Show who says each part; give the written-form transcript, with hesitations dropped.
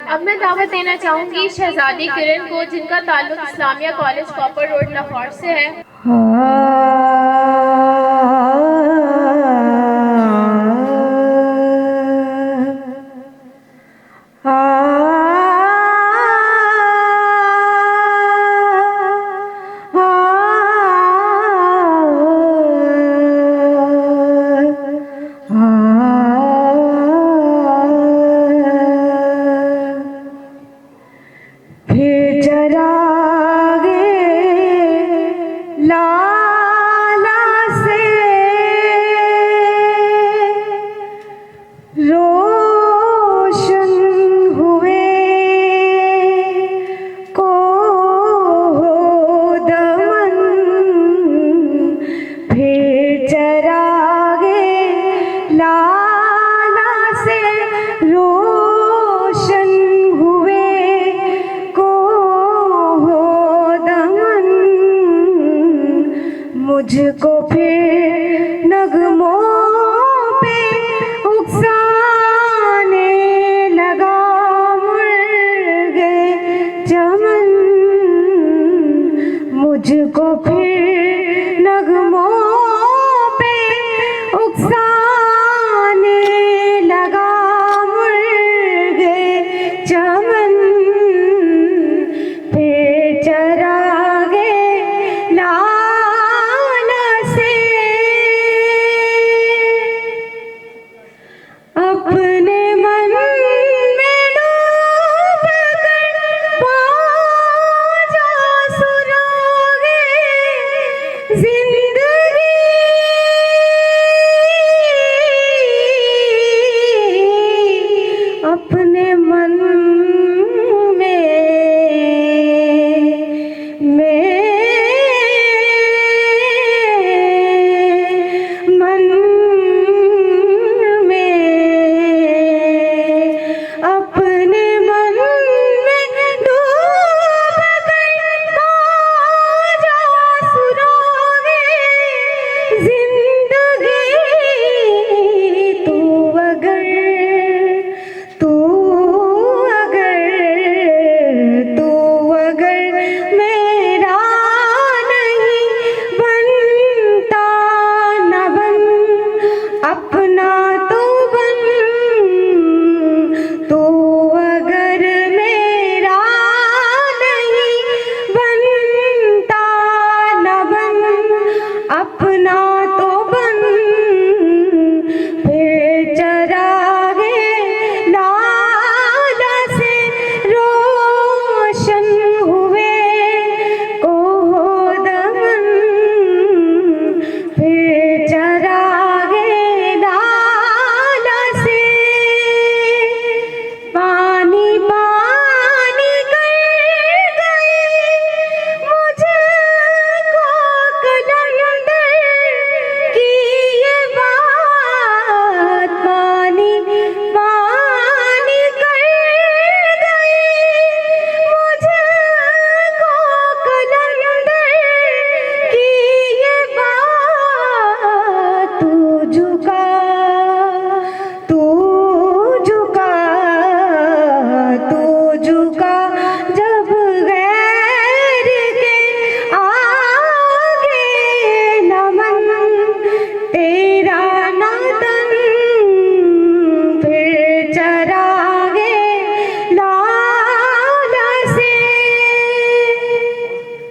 Speaker 1: अब मैं दावत देना चाहूँगी शहजादी किरण को, जिनका ताल्लुक Islamia college copper road Lahore से है।
Speaker 2: फिर चरागे लाला से रोशन हुए को दमन, फिर चरागे लाला से रोशन हुए को दमन, मुझको फिर नगमों पे उकसाने लगा मुर्गे चमन, मुझको फिर नगमों पे उकसा